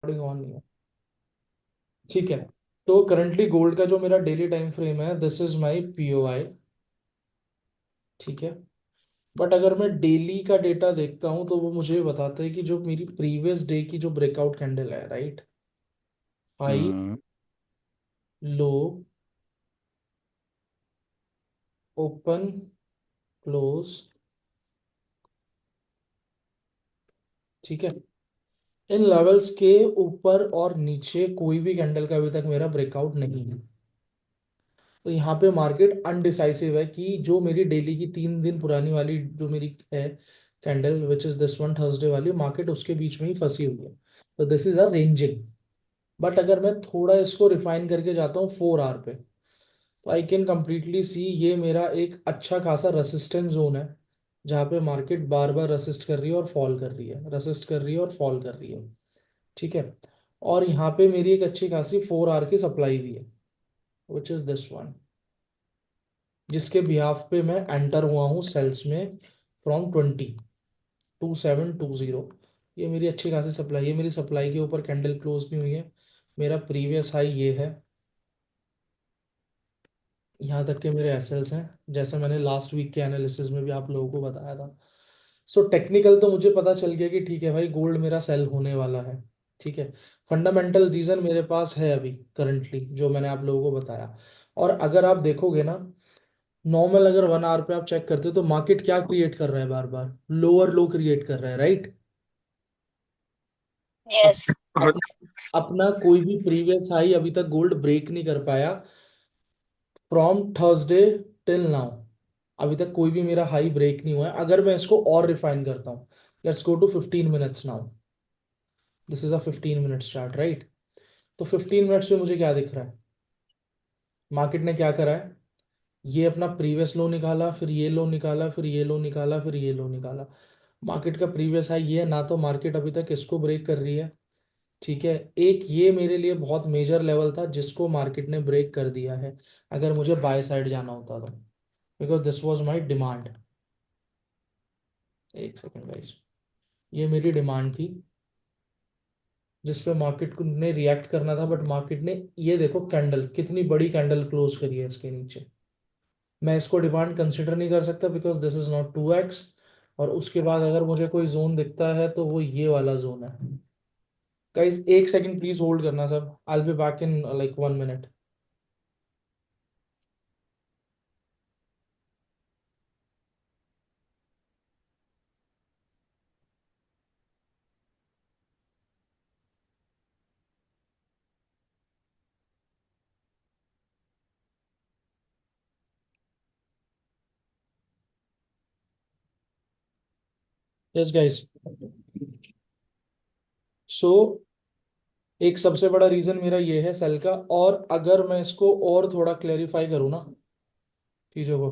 Recording on नहीं है। ठीक है। तो करंटली गोल्ड का जो मेरा डेली टाइम फ्रेम है, दिस इज माय पीओआई। ठीक है। बट अगर मैं डेली का डेटा देखता हूं तो वो मुझे बताता है कि जो मेरी प्रीवियस डे की जो ब्रेकआउट कैंडल है, राइट, हाई, हम्म। लो, ओपन, क्लोज। ठीक है। इन लेवल्स के ऊपर और नीचे कोई भी कैंडल का अभी तक मेरा ब्रेकआउट नहीं है। तो यहाँ पे मार्केट अनडिसाइसिव है कि जो मेरी डेली की 3 दिन पुरानी वाली जो मेरी है candle, which is this one Thursday वाली, मार्केट उसके बीच में ही फंसी हुई है। तो this is a ranging. But अगर मैं थोड़ा इसको रिफाइन करके जाता हूँ 4 आवर पे, तो आई कैन कंप्लीटली सी ये मेरा एक अच्छा खासा रेसिस्टेंस जोन है, जहाँ पे मार्केट बार बार रेसिस्ट कर रही है और फॉल कर रही है, रेसिस्ट कर रही है और फॉल कर रही है। ठीक है। और यहाँ पे मेरी एक अच्छी खासी 4 आवर की सप्लाई भी है, विच इज दिस वन, जिसके बिहाफ पे मैं एंटर हुआ हूँ सेल्स में फ्रॉम 2720। ये मेरी अच्छी खासी सप्लाई है। मेरी सप्लाई के ऊपर कैंडल क्लोज नहीं हुई है। मेरा प्रीवियस हाई ये है। यहाँ तक के मेरे एसएल्स हैं, जैसे मैंने लास्ट वीक के एनालिसिस में भी आप लोगों को बताया था। सो टेक्निकल तो मुझे पता चल गया कि ठीक है भाई, गोल्ड मेरा सेल होने वाला है। ठीक है। फंडामेंटल रीजन मेरे पास है अभी करंटली, जो मैंने आप लोगों को बताया। और अगर आप देखोगे ना, नॉर्मल अगर 1 आवर पे आप चेक करते हो तो मार्केट क्या क्रिएट कर रहा है, बार बार लोअर लो क्रिएट कर रहा है, राइट। Up, yes. अपना अपना कोई भी प्रीवियस हाई अभी तक गोल्ड ब्रेक नहीं कर पाया फ्रॉम थर्सडे टिल नाउ। अभी तक कोई भी मेरा हाई ब्रेक नहीं हुआ है। अगर मैं इसको और रिफाइन करता हूँ, let's go to 15 minutes now. This is a 15 minutes chart, right. तो 15 मिनट्स में मुझे क्या दिख रहा है, मार्केट ने क्या करा है, ये अपना प्रीवियस लो निकाला, फिर ये लो निकाला, फिर ये लो निकाला, फिर ये लो निकाला। मार्केट का प्रीवियस हाई ये है ना, तो मार्केट अभी तक इसको ब्रेक कर रही है। ठीक है। एक ये मेरे लिए बहुत मेजर लेवल था जिसको मार्केट ने ब्रेक कर दिया है, अगर मुझे बाय साइड जाना होता तो, because this was my demand. एक सेकेंड गाइस, ये मेरी डिमांड थी जिस पे मार्केट को ने रिएक्ट करना था, बट मार्केट ने, ये देखो कैंडल, कितनी बड़ी कैंडल क्लोज करी है इसके नीचे। मैं इसको डिमांड कंसिडर नहीं कर सकता because this is not 2x। और उसके बाद अगर मुझे कोई जोन दिखता है तो वो ये वाला जोन है। गाइस एक सेकंड प्लीज होल्ड करना सब, I will be back in like 1 minute. Yes guys. So एक सबसे बड़ा रीजन मेरा ये है सेल का। और अगर मैं इसको और थोड़ा क्लेरिफाई करूँ ना चीजों को,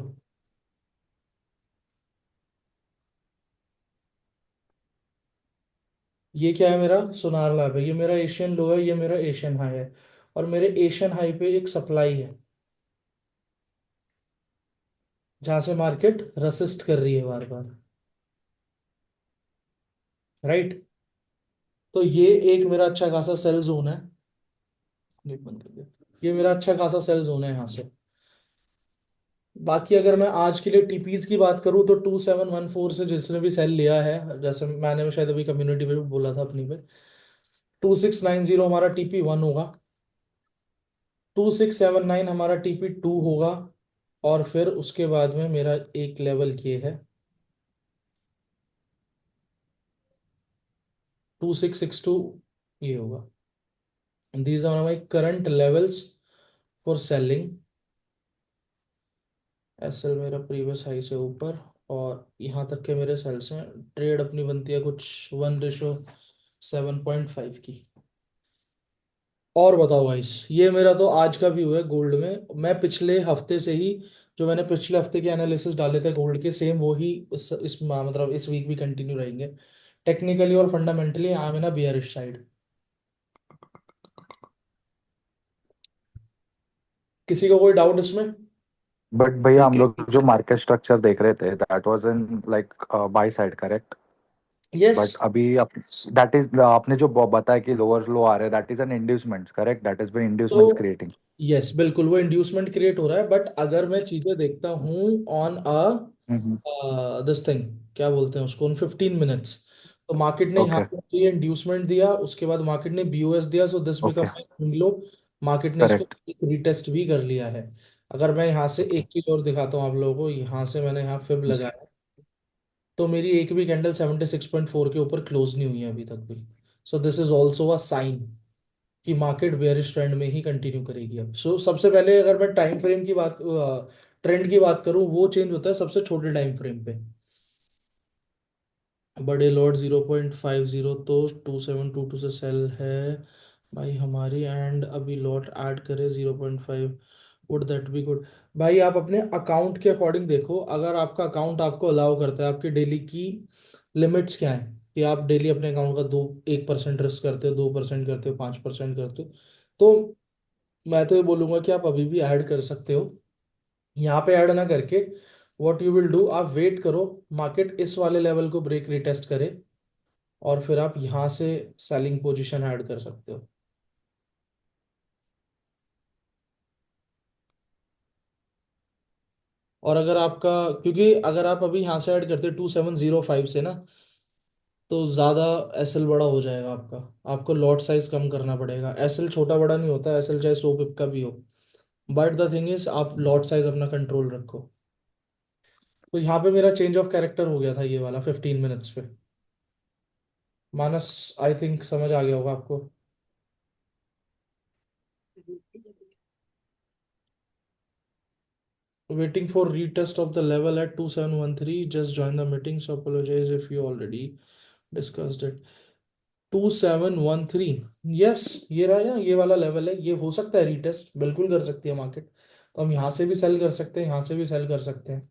ये क्या है, मेरा सोनार लैब है, ये मेरा एशियन लो है, ये मेरा एशियन हाई है। और मेरे एशियन हाई पे एक सप्लाई है जहां से मार्केट रेसिस्ट कर रही है बार बार, राइट। तो ये एक मेरा अच्छा खासा सेल जोन है। नेट बंद कर दिया। ये मेरा अच्छा खासा सेल जोन है यहाँ से। बाकी अगर मैं आज के लिए टीपीज की बात करूँ तो 2714 से जिसने भी सेल लिया है, जैसे मैंने शायद अभी कम्युनिटी में भी बोला था अपनी पे, 2690 हमारा टीपी 1 होगा, 2679 हमारा टीपी 2 होगा। और फिर उसके बाद में मेरा एक लेवल ये है 2662, ये होगा। These are my current levels for selling. SL मेरा प्रीवियस हाई से ऊपर, और यहाँ तक के मेरे सेल्स हैं। ट्रेड अपनी बनती है कुछ 1:7.5 की। और बताओ भाई, ये मेरा तो आज का व्यू है गोल्ड में। मैं पिछले हफ्ते से ही, जो मैंने पिछले हफ्ते के एनालिसिस डाले थे गोल्ड के, सेम वो ही इस मतलब इस वीक भी कंटिन्यू रहेंगे। टेक्निकली और fundamentally I am in a bearish side. किसी को कोई डाउट इसमें? बट भैया हम लोग जो मार्केट स्ट्रक्चर देख रहे थे that was in like by side, correct? Yes. But अभी आप, दैट इज आपने जो बताया कि लोअर लो आ रहे हैं, that is an inducement, correct? That is by inducements तो क्रिएटिंग। यस बिल्कुल, वो इंड्यूसमेंट क्रिएट हो रहा है, बट अगर मैं चीजें देखता हूँ ऑन हम्म। दिस थिंग, क्या बोलते हैं उसको, उन 15 मिनट्स, तो मार्केट ने यहाँ ओके। पे ये इंड्यूसमेंट दिया, उसके बाद मार्केट ने बीओएस दिया, so this okay. Become low. Market ने इसको करेक्ट। रिटेस्ट भी कर लिया है। अगर मैं यहाँ से ओके। एक चीज और दिखाता हूँ आप लोगों को, यहाँ से मैंने यहाँ फिब लगाया, तो मेरी एक भी कैंडल 76.4 के ऊपर क्लोज नहीं हुई है अभी तक भी। So this is also a sign कि मार्केट बेयरिश ट्रेंड में ही कंटिन्यू करेगी अब। सो सबसे पहले अगर मैं टाइम फ्रेम की बात, ट्रेंड की बात करूं, वो चेंज होता है सबसे छोटे टाइम फ्रेम पे। बड़े लॉट 0.50, तो 2722 से सेल है भाई हमारी, एंड अभी लॉट ऐड करें 0.5, वुड दैट बी गुड? भाई आप अपने अकाउंट के अकॉर्डिंग देखो, अगर आपका अकाउंट आपको अलाउ करता है, आपकी डेली की लिमिट्स क्या है कि आप डेली अपने अकाउंट का 1% रिस्क करते हो, 2% करते हो, 5% करते हो, तो मैं तो ये बोलूंगा कि आप अभी भी ऐड कर सकते हो। यहाँ पे ऐड ना करके व्हाट यू विल डू, आप वेट करो, मार्केट इस वाले लेवल को ब्रेक रिटेस्ट करे, और फिर आप यहाँ से सेलिंग पोजीशन ऐड कर सकते हो। और अगर आपका, क्योंकि अगर आप अभी यहाँ से ऐड करते 2705 से ना, तो ज़्यादा एसएल बड़ा हो जाएगा आपका, आपको लॉट साइज कम करना पड़ेगा। एसएल छोटा बड़ा नहीं होता, एसएल चाहे 100 पिप का भी हो, बट द थिंग इज आप लॉट साइज अपना कंट्रोल रखो। तो यहाँ पे मेरा चेंज ऑफ कैरेक्टर हो गया था ये वाला 15 मिनट्स पे। मानस, आई थिंक समझ आ गया होगा आपको। Waiting for retest of the level at 2713. Just join the meeting. So apologize if you already discussed it. 2713, yes, ये रहा, या ये वाला लेवल है, ये हो सकता है रीटेस्ट, बिल्कुल कर सकती है मार्केट। तो हम यहाँ से भी सेल कर सकते हैं, यहाँ से भी सेल कर सकते हैं।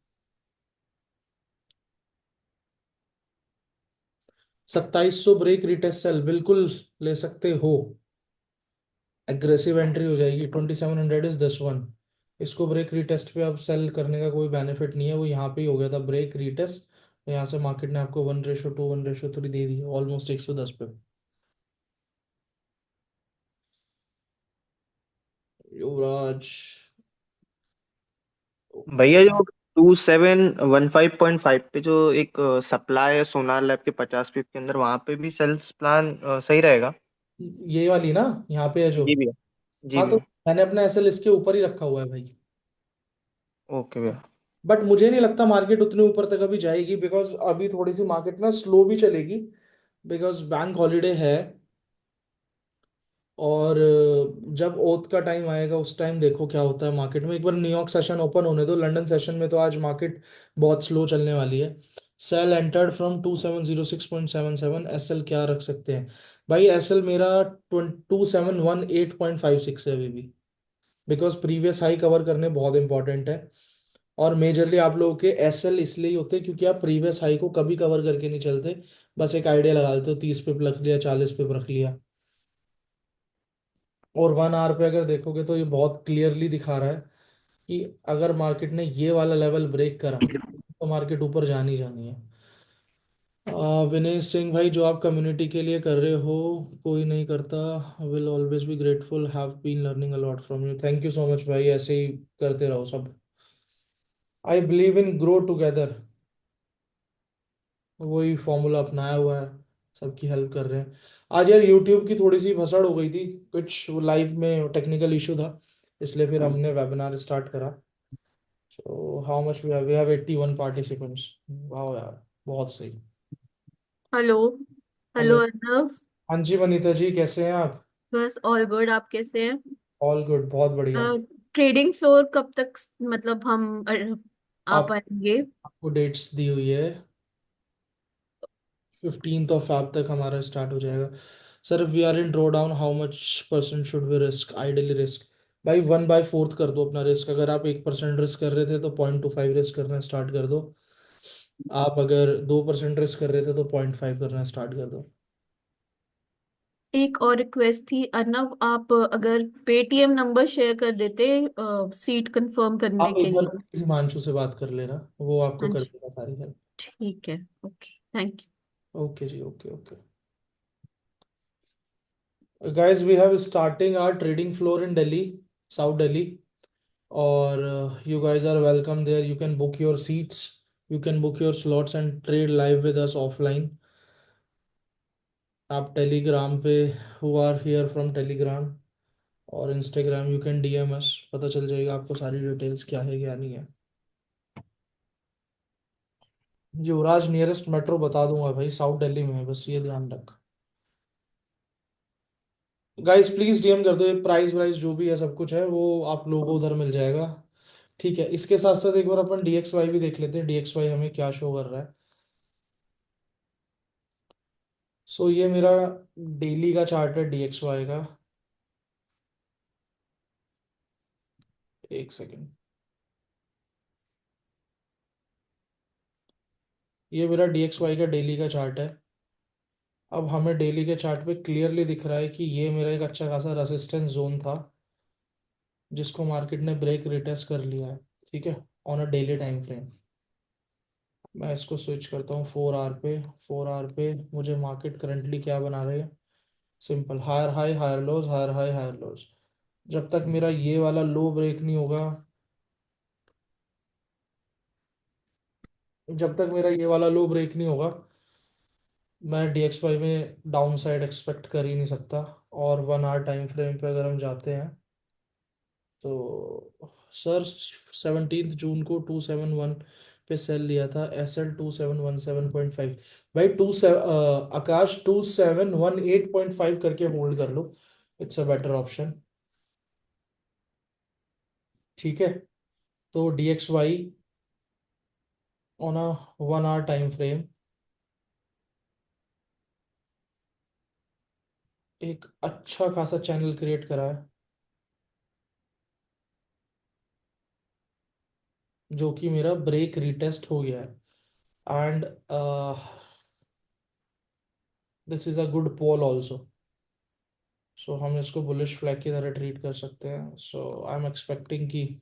2700 ब्रेक रिटेस्ट सेल बिल्कुल ले सकते हो। एग्रेसिव एंट्री हो जाएगी, 2700 इज दिस वन। इसको ब्रेक रीटेस्ट पे अब सेल करने का कोई बेनिफिट नहीं है, वो यहाँ पे ही हो गया था ब्रेक रीटेस्ट। यहाँ से मार्केट ने आपको 1:2 1:3 दे दी, ऑलमोस्ट 110 पे। युवराज। भैया जो 2715.5 पे जो एक सप्लाई है सोनार लैब के 50 पिप के अंदर, वहां पे भी सेल्स प्लान सही रहेगा? ये वाली ना, यहाँ पे है जो, जी भैया। जी हाँ तो भैया। मैंने अपना एसएल इसके ऊपर ही रखा हुआ है भाई। ओके भैया। बट मुझे नहीं लगता मार्केट उतने ऊपर तक अभी जाएगी, बिकॉज अभी थोड़ी सी मार्केट ना स्लो भी चलेगी, बिकॉज बैंक हॉलीडे है। और जब ओथ का टाइम आएगा उस टाइम देखो क्या होता है मार्केट में। एक बार न्यूयॉर्क सेशन ओपन होने दो, लंदन सेशन में तो आज मार्केट बहुत स्लो चलने वाली है। सेल एंटर्ड फ्रॉम 2706.77, एसएल क्या रख सकते हैं भाई? एसएल मेरा 2718.56 है अभी भी, बिकॉज प्रीवियस हाई कवर करने बहुत इंपॉर्टेंट है। और मेजरली आप लोगों के एसएल इसलिए ही होते हैं क्योंकि आप प्रीवियस हाई को कभी कवर करके नहीं चलते, बस एक आइडिया लगा लेते हो, 30 पिप रख लिया, 40 पिप रख लिया। और 1 आवर पे अगर देखोगे तो ये बहुत क्लियरली दिखा रहा है कि अगर मार्केट ने ये वाला लेवल ब्रेक करा तो मार्केट ऊपर जानी जानी है। विनय सिंह भाई, जो आप कम्युनिटी के लिए कर रहे हो कोई नहीं करता, will always be grateful, have been learning a lot from you. Thank you so much भाई, ऐसे ही करते रहो सब। I believe in grow together, वही फॉर्मूला अपनाया हुआ है, सबकी हेल्प कर रहे हैं। आज यार यूट्यूब की थोड़ी सी भसड़ हो गई थी, कुछ लाइव में टेक्निकल इशू था, इसलिए फिर हमने वेबिनार स्टार्ट करा। So how much we have 81 participants. वाह यार, बहुत सही। हेलो। Hello hello. अर्नव। हाँ जी वनीता जी, कैसे हैं आप? बस ऑल गुड, आप कैसे हैं? ऑल गुड, बहुत बढ़िया। ट्रेडिंग फ्लोर कब तक मतलब हम आ आप, पाएंगे? आपको डेट्स दी हुई है, 15 तक हमारा स्टार्ट हो जाएगा। Sir we are in drawdown, how much percent should we risk, ideally risk? भाई 1/4 कर दो अपना रिस्क। अगर आप 1% रिस्क कर रहे थे तो 0.25 रिस्क करना स्टार्ट कर दो। आप अगर 2% रिस्क कर रहे थे तो 0.5 करना स्टार्ट कर दो। एक और रिक्वेस्ट थी अर्नव, आप अगर पेटीएम नंबर शेयर कर देते सीट कंफर्म करने आप के एक बार लिए। हिमांशु से बात कर लेना, वो आपको हाँ कर जी, देगा सारी हेल्प। ठीक है। Okay, thank you. ओके जी, okay okay. Guys we have starting our trading floor in Delhi, south Delhi, और you guys are welcome there. You can book your seats, you can book your slots and trade live with us offline. आप Telegram पे, who are here from Telegram और Instagram, you can DM us, पता चल जाएगा आपको सारी details क्या है क्या नहीं है। युवराज नियरेस्ट मेट्रो बता दूंगा भाई, साउथ दिल्ली में है, बस ये ध्यान रख। गाइस प्लीज डीएम कर दो, प्राइस वाइज जो भी है सब कुछ है वो आप लोगों को उधर मिल जाएगा। ठीक है, इसके साथ साथ एक बार अपन डीएक्सवाई भी देख लेते हैं, डीएक्सवाई हमें क्या शो कर रहा है। सो ये मेरा डेली का चार्ट है डीएक्सवाई का। एक सेकेंड, ये मेरा डीएक्सवाई का डेली का चार्ट है। अब हमें डेली के चार्ट पे क्लियरली दिख रहा है कि ये मेरा एक अच्छा खासा रेसिस्टेंस जोन था, जिसको मार्केट ने ब्रेक रिटेस्ट कर लिया है। ठीक है, on a daily time frame. मैं इसको स्विच करता हूँ 4 आवर पे। 4 आवर पे मुझे मार्केट करंटली क्या बना रहे हैं, simple higher high higher lows, higher high higher lows. जब तक मेरा ये वाला लो ब्रेक नहीं होगा, जब तक मेरा ये वाला लो ब्रेक नहीं होगा, मैं DXY में डाउन साइड एक्सपेक्ट कर ही नहीं सकता। और 1 आवर टाइम फ्रेम पे अगर हम जाते हैं तो सर 17 जून को 271 पे सेल लिया था, SL 2717.5। भाई आकाश 2718.5 करके होल्ड कर लो, इट्स अ बेटर ऑप्शन। ठीक है, तो DXY on a 1 hour time frame एक अच्छा खासा चैनल क्रिएट करा है, जो कि मेरा ब्रेक रिटेस्ट हो गया है। And this is a good poll also. So हम इसको बुलिश फ्लैग की तरह ट्रीट कर सकते हैं। सो आई एम एक्सपेक्टिंग कि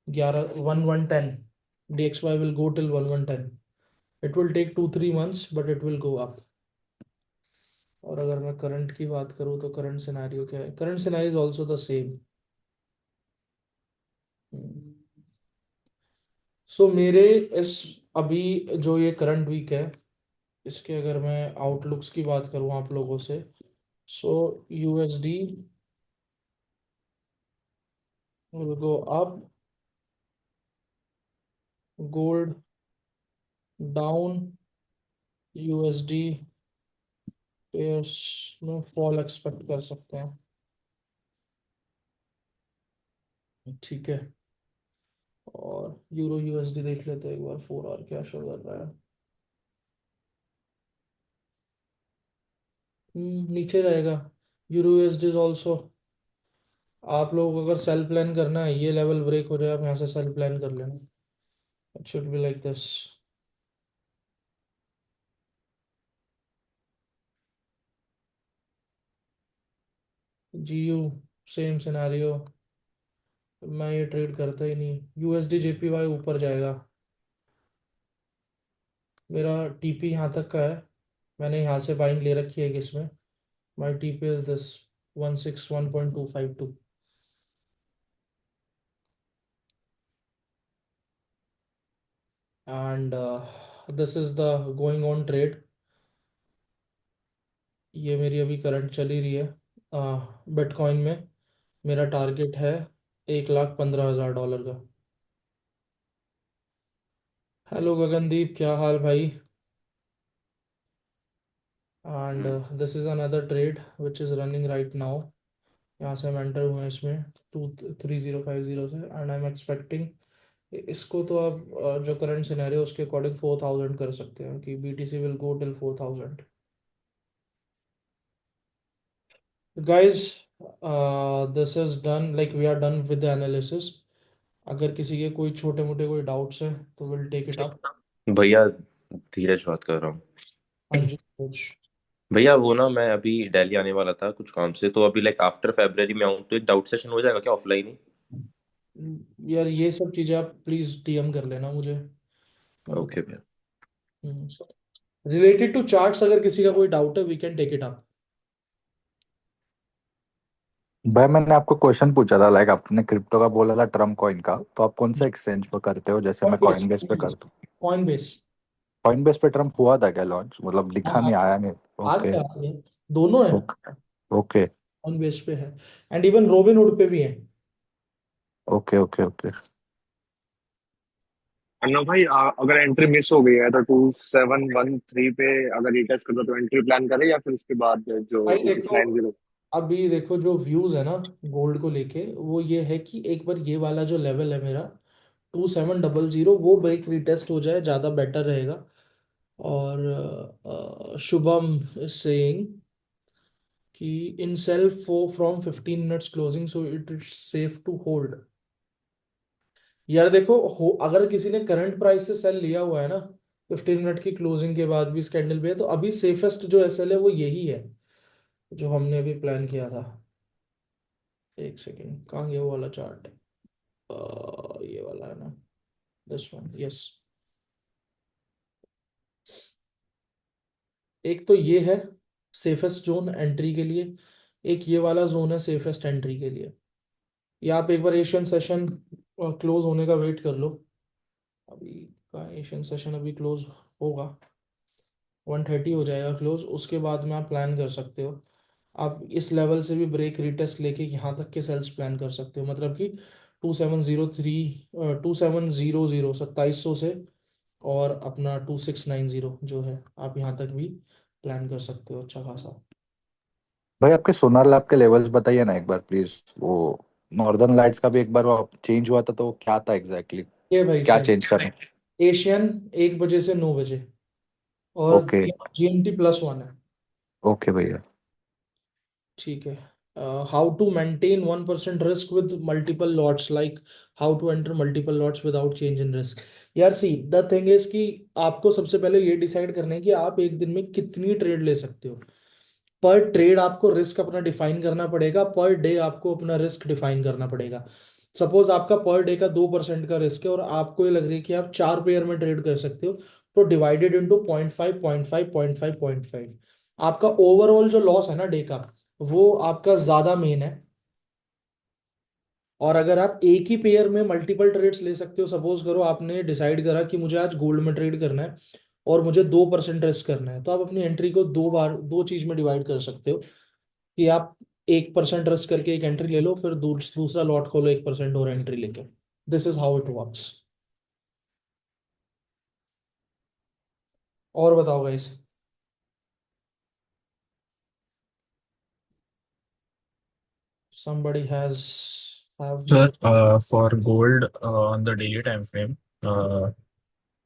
1110 DXY will go till 1110। It will take 2-3 months but it will go up. और अगर मैं करंट की बात करूँ तो करंट सिनेरियो क्या है, current scenario is also the same. So मेरे इस अभी जो ये करंट वीक है, इसके अगर मैं आउटलुक्स की बात करूँ आप लोगों से, सो USD will go up, gold down, USD pairs में फॉल एक्सपेक्ट कर सकते हैं। ठीक है, और यूरो USD देख लेते हैं एक बार, 4 आवर क्या शो कर रहा है। नीचे जाएगा। यूरो USD इज ऑल्सो, आप लोग अगर सेल प्लान करना है, ये लेवल ब्रेक हो जाए आप यहाँ से सेल प्लान कर लेना। It should be like this. GU same scenario, मैं ये ट्रेड करता ही नहीं। USD JPY ऊपर जाएगा, मेरा TP यहाँ तक का है, मैंने यहाँ से बाइंग ले रखी है कि इसमें माई TP is this 161.252। And this is the going on trade. ये मेरी अभी करंट चली रही है बिटकॉइन में। मेरा टारगेट है $1,15,000 का। हेलो गगनदीप, क्या हाल भाई। And this is another trade which is running right now. यहाँ से हम एंटर हुए हैं इसमें 23050 से, एंड आई एम एक्सपेक्टिंग इसको तो आप जो करंट सिनेरियो उसके अकॉर्डिंग 4000 कर सकते हैं कि BTC will go till 4000। Guys this is done, like we are done with the analysis. अगर किसी के कोई छोटे मोटे कोई डाउट्स हैं तो विल टेक इट अप। भैया धीरज बात कर रहा हूँ। हाँ जी कुछ। भैया वो ना मैं अभी दिल्ली आने वाला था कुछ काम से, तो अभी लाइक आफ्टर फेब्रवरी में आऊँ तो एक डाउट सेशन हो जाएगा क्या ऑफलाइन ही? यार ये सब चीज़ें आप प्लीज़ DM कर लेना मुझे, मैं बता। ओके भैया। हम्म। रिलेटेड टू चार्ट्स अगर किसी का कोई डाउट है we can take it up. भाई मैंने आपको क्वेश्चन पूछा था, लाइक आपने क्रिप्टो का बोला था, ट्रम्प कॉइन का, तो आप कौन सा एक्सचेंज पर करते हो? जैसे मैं कॉइन बेस पे करता हूँ। Coin base. कॉइन बेस पे ट्रम्प हुआ था क्या लॉन्च? मतलब दिखा हाँ, नहीं, आया नहीं। आज ओके। क्या है, दोनों है। ओके। ओके। कॉइन बेस पे है एंड इवन रोबिनहुड पे भी है। ओके। ओके। ओके। अर्नव भाई, अगर एंट्री मिस हो गई है तो 2713 पे अगर रिटेस्ट करो तो एंट्री प्लान करें या फिर उसके बाद जो भाई 2690? अभी देखो जो व्यूज है ना गोल्ड को लेके वो ये है कि एक बार ये वाला जो लेवल है मेरा 2700 वो ब्रेक रिटेस्ट हो जाए ज़्यादा बेटर रहेगा। और शुभम सेइंग कि in self from 15 minutes closing so it is safe to hold. यार देखो अगर किसी ने करंट प्राइस से सेल लिया हुआ है ना 15 मिनट की क्लोजिंग के बाद भी इस कैंडल पे तो अभी सेफेस्ट जो एसएल है वो यही है जो हमने अभी प्लान किया था। एक सेकेंड कहाँ गया वो वाला चार्ट। ये वाला है ना दिस वन यस। एक तो ये है सेफेस्ट जोन एंट्री के लिए। एक ये वाला जोन है सेफेस्ट एंट्री के लिए। या आप एक बार एशियन सेशन क्लोज होने का वेट कर लो। अभी का एशियन सेशन अभी क्लोज होगा 1:30 हो जाएगा क्लोज उसके बाद में आप प्लान कर सकते हो। आप इस लेवल से भी ब्रेक रिटेस्ट लेके यहाँ तक के सेल्स प्लान कर सकते हो मतलब कि 2703 2700 2700 से और अपना 2690 जो है आप यहाँ तक भी प्लान कर सकते हो अच्छा खासा। भाई आपके सोनार लैब के लेवल्स बताइए ना एक बार प्लीज। वो नॉर्दर्न लाइट्स का भी एक बार वो चेंज हुआ था तो वो क्या था एग्जैक्टली exactly? ये भाई क्या सेट चेंज करना? एशियन 1 बजे से 9 बजे और ओके। जीएमटी +1 है। ओके भैया। ठीक है। How to maintain 1% risk with multiple lots like how to enter multiple lots without change in risk. यार सी द थिंग इज कि आपको सबसे पहले ये डिसाइड करना है कि आप एक दिन में कितनी ट्रेड ले सकते हो। पर ट्रेड आपको रिस्क अपना डिफाइन करना पड़ेगा पर डे आपको अपना रिस्क डिफाइन करना पड़ेगा। सपोज आपका पर डे का 2% का रिस्क है और आपको ये लग रही है कि आप 4 पेयर में ट्रेड कर सकते हो तो डिवाइडेड इंटू 0.5 0.5 0.5 0.5 आपका ओवरऑल जो लॉस है ना डे का वो आपका ज्यादा मेन है। और अगर आप एक ही पेयर में मल्टीपल ट्रेड्स ले सकते हो सपोज करो आपने डिसाइड करा कि मुझे आज गोल्ड में ट्रेड करना है और मुझे 2% रिस्क करना है तो आप अपनी एंट्री को दो बार दो चीज में डिवाइड कर सकते हो कि आप 1% रिस्क करके एक एंट्री ले लो फिर दूसरा लॉट खोलो 1% और एंट्री लेके। This is how it works. और बताओ guys. somebody has have Sir, for gold on the daily time frame,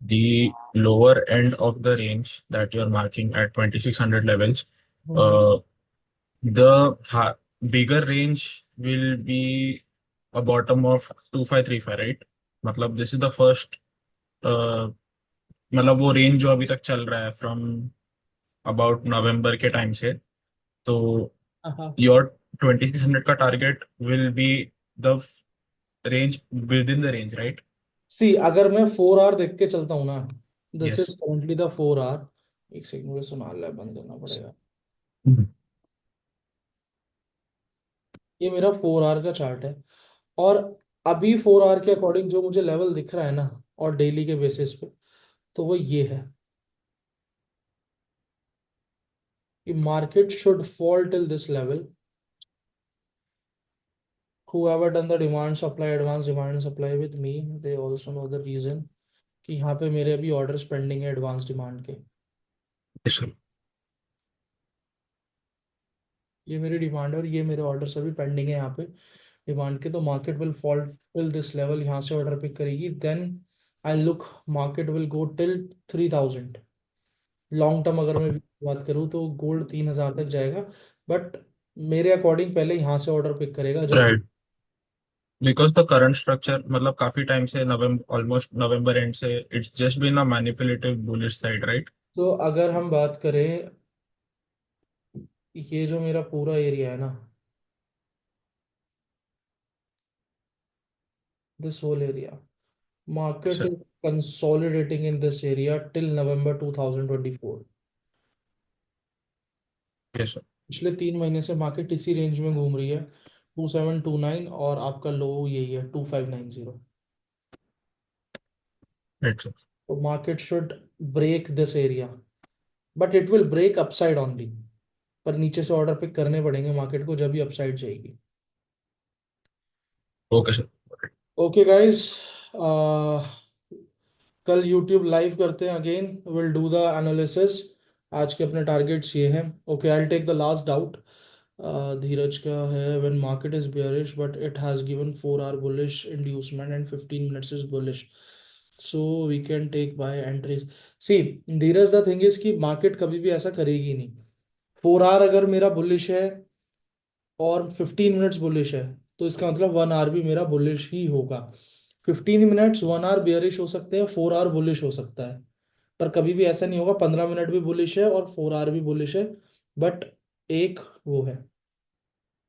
the lower end of the range that you're marking at 2600 levels, hmm, uh, the bigger range will be a bottom of 2535, right? मतलब this is the first, uh, मतलब वो range जो अभी तक चल रहा है from about नवंबर के टाइम से, तो हाँ योर 2600 का target will be the range within the range, right? See अगर मैं 4 आवर देख के चलता हूँ ना this yes. Is currently the 4 hour. एक सेकंड मुझे सुना ला बंद करना पड़ेगा। ये मेरा 4 आवर का चार्ट है और अभी 4 आवर के अकॉर्डिंग जो मुझे लेवल दिख रहा है ना और डेली के बेसिस पे तो वो ये है कि market should fall till this level. whoever done the demand supply advance demand supply with me they also know the reason कि यहाँ पे मेरे अभी ऑर्डर्स पेंडिंग है एडवांस डिमांड के। ये मेरी डिमांड है और ये मेरे ऑर्डर्स अभी पेंडिंग है यहाँ पे डिमांड के तो market will fall till this level यहाँ से ऑर्डर पिक करेगी then I look market will go till 3000। Long term अगर मैं बात करूँ तो गोल्ड 3000 तक जाएगा बट मेरे अकॉर्डिंग पहले यहाँ से ऑर्डर पिक करेगा जब। Right, because the current structure मतलब काफी टाइम से नवंबर, ऑलमोस्ट नवंबर एंड से it's just been a manipulative bullish side, right? तो अगर हम बात करें ये जो मेरा पूरा एरिया है ना this whole area Market sir. is consolidating in this area till November 2024. Yes, sir. पिछले 3 महीने से मार्केट इसी रेंज में घूम रही है, 2729, और आपका लो यही है 2590. Right, sir. तो market should break this area, but it will break upside only. पर नीचे से ऑर्डर पिक करने पड़ेंगे मार्केट को जब भी अपसाइड जाएगी. Okay, sir. Okay. Okay guys, कल यूट्यूब लाइव करते हैं again, will do the analysis. आज के अपने टारगेट्स ये हैं. Okay, I will take the last doubt. Dheeraj का है, when market is bearish but it has given 4 hour bullish inducement and 15 minutes is bullish, so we can take buy entries. See Dheeraj, the thing is कि market कभी भी ऐसा करेगी नहीं. 4 our अगर मेरा बुलिश है और 15 मिनट्स बुलिश है, तो इसका मतलब 1 आवर भी मेरा बुलिश ही होगा. 15 मिनट्स 1 आवर बेयरिश हो सकते हैं, 4 आवर बुलिश हो सकता है, पर कभी भी ऐसा नहीं होगा 15 मिनट भी बुलिश है और 4 आवर भी बुलिश है. बट एक वो है,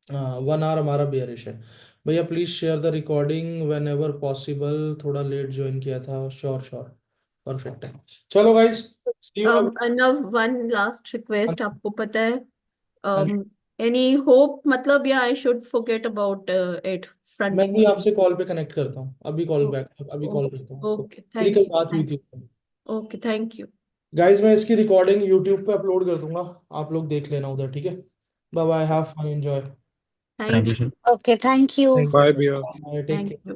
1 आवर हमारा बेयरिश है. भैया please share the recording whenever possible. थोड़ा लेट ज्वाइन किया था. श्योर श्योर, परफेक्ट है. चलो guys, see you. Arnav, one last request. आपको पता है एनी होप, मतलब या I should forget about it मैं फ्रंटिंग? भी आपसे कॉल पे कनेक्ट करता हूँ, अभी कॉल बैक, अभी कॉल करता हूँ. ओके, मेरी थैंक कल यू. बात हुई थी. Okay, thank you. गाइज मैं इसकी रिकॉर्डिंग यूट्यूब पे अपलोड कर दूंगा, आप लोग देख लेना उधर, ठीक है. Bye bye, have fun, enjoy. Thank you, sir. Okay, thank you. Bye, भैया. Take thank care. यू.